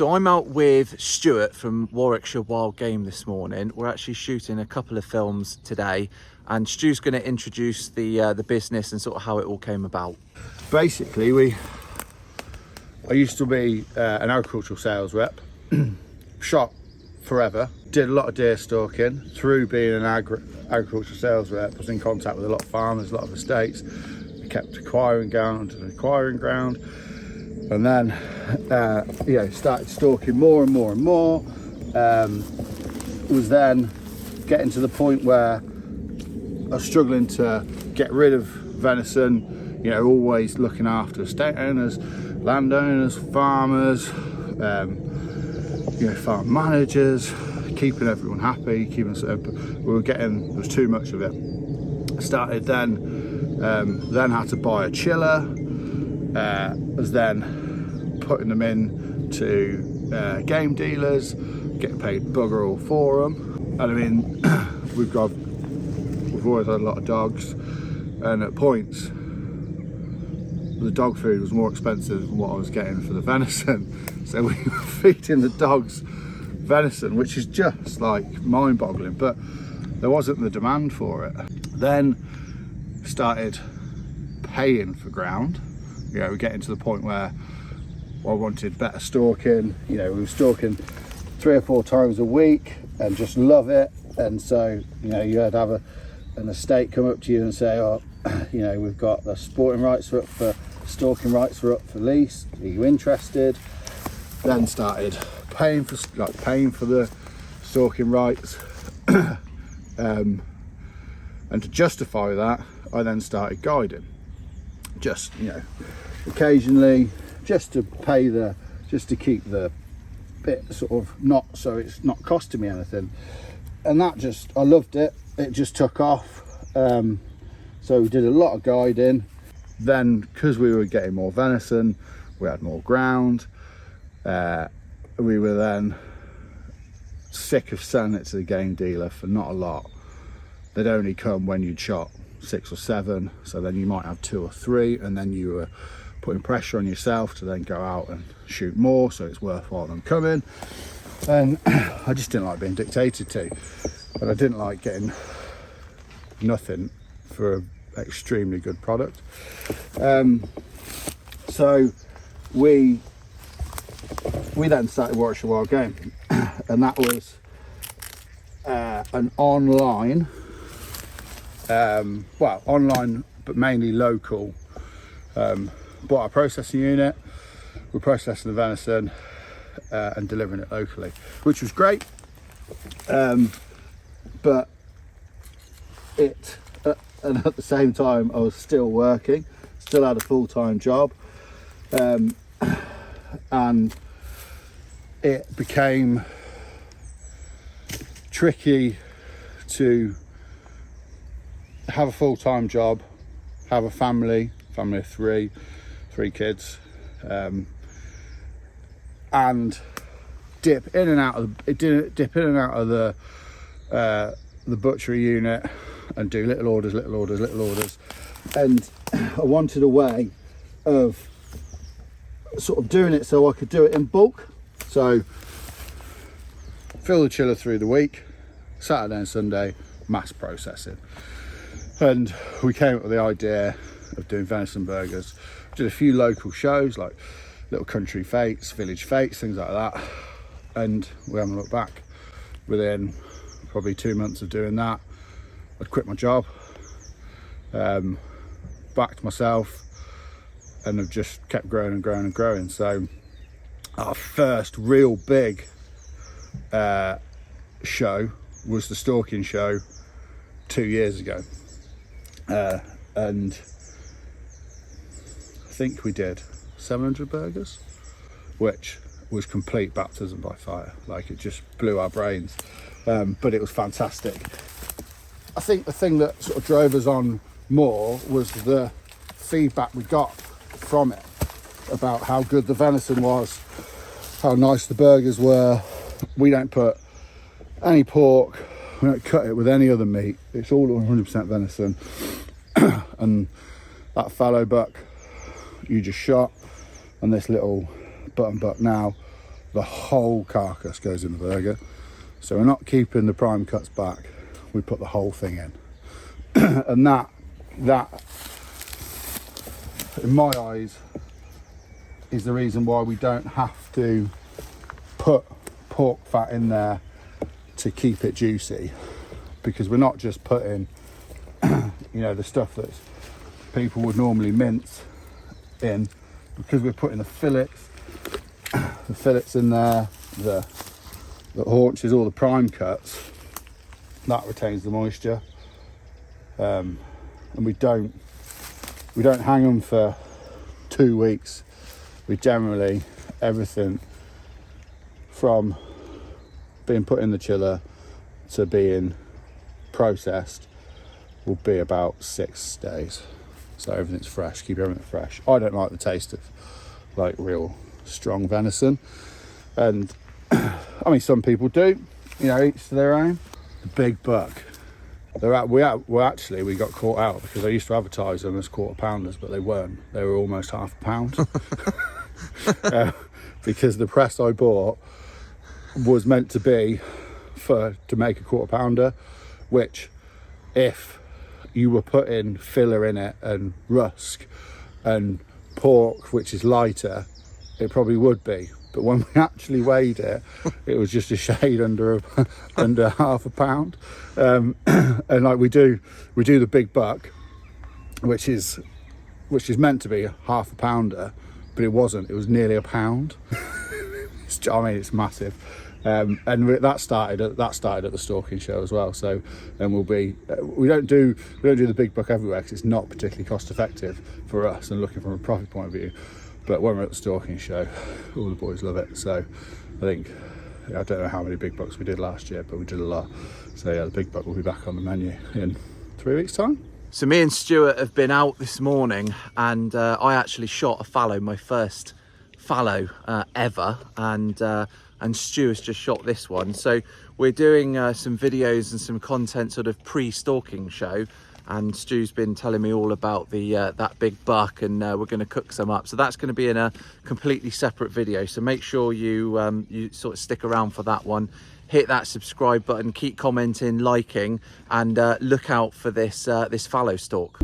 So I'm out with Stuart from Warwickshire Wild Game this morning. We're actually shooting a couple of films today, and Stu's going to introduce the business and sort of how it all came about. Basically, I used to be an agricultural sales rep, shot forever, did a lot of deer stalking. Through being an agricultural sales rep, I was in contact with a lot of farmers, a lot of estates. I kept acquiring ground, and then started stalking more and more and more. Was then getting to the point where I was struggling to get rid of venison, always looking after estate owners, landowners, farmers, farm managers, keeping everyone happy, there was too much of it. I started then had to buy a chiller, was then putting them in to game dealers, getting paid bugger all for them. And I mean, we've always had a lot of dogs, and at points the dog food was more expensive than what I was getting for the venison. So we were feeding the dogs venison, which is just like mind-boggling, but there wasn't the demand for it. Then started paying for ground, getting to the point where I wanted better stalking. We were stalking 3 or 4 times a week and just love it. And so you had to have an estate come up to you and say, we've got the sporting rights are up for stalking, rights are up for lease, are you interested? Then started paying for the stalking rights. And to justify that, I then started guiding, just occasionally, just to keep the bit sort of not, so it's not costing me anything. And I loved it. It just took off. So we did a lot of guiding. Then, because we were getting more venison, we had more ground. We were then sick of selling it to the game dealer for not a lot. They'd only come when you'd shot 6 or 7, so then you might have 2 or 3, and then you were putting pressure on yourself to then go out and shoot more, so it's worthwhile them coming. And I just didn't like being dictated to, and I didn't like getting nothing for an extremely good product. So we then started Warwickshire Wild Game, and that was an online, online but mainly local. Bought a processing unit, we're processing the venison and delivering it locally, which was great. But and at the same time I was still working, still had a full-time job, and it became tricky to have a full-time job, have a family of 3 kids, and dip in and out of the butchery unit and do little orders. And I wanted a way of sort of doing it so I could do it in bulk. So fill the chiller through the week, Saturday and Sunday, mass processing. And we came up with the idea of doing venison burgers. Did a few local shows like little country fetes, village fetes, things like that, and we haven't looked back. Within probably 2 months of doing that, I'd quit my job, backed myself, and have just kept growing and growing and growing. So our first real big show was the Stalking show 2 years ago, and I think we did 700 burgers, which was complete baptism by fire. Like, it just blew our brains, but it was fantastic. I think the thing that sort of drove us on more was the feedback we got from it about how good the venison was, how nice the burgers were. We don't put any pork, we don't cut it with any other meat, it's all 100% venison. And that fallow buck you just shot and this little button buck now, the whole carcass goes in the burger. So we're not keeping the prime cuts back, we put the whole thing in. And that in my eyes is the reason why we don't have to put pork fat in there to keep it juicy, because we're not just putting you know, the stuff that people would normally mince in, because we're putting the fillets in there, the haunches, all the prime cuts. That retains the moisture, and we don't hang them for 2 weeks. We generally, everything from being put in the chiller to being processed will be about 6 days. So everything's fresh, keep everything fresh. I don't like the taste of like real strong venison, and I mean, some people do, you know, each to their own. The big buck, we got caught out because I used to advertise them as quarter pounders, but they weren't. They were almost half a pound. Because the press I bought was meant to be to make a quarter pounder, which if you were putting filler in it and rusk and pork, which is lighter, it probably would be. But when we actually weighed it, it was just a shade under half a pound. And like we do the big buck, which is meant to be half a pounder, but it wasn't. It was nearly a pound. I mean, it's massive. And that started at the Stalking show as well. So then we don't do the big buck everywhere because it's not particularly cost effective for us and looking from a profit point of view. But when we're at the Stalking show, all the boys love it. So I think, I don't know how many big bucks we did last year, but we did a lot. So yeah, the big buck will be back on the menu in 3 weeks' time. So me and Stuart have been out this morning, and I actually shot a fallow, my first fallow ever, and Stuart's just shot this one. So we're doing some videos and some content sort of pre-stalking show, and Stu's been telling me all about the that big buck, and we're going to cook some up. So that's going to be in a completely separate video. So make sure you you sort of stick around for that one. Hit that subscribe button, keep commenting, liking, and look out for this this fallow stalk.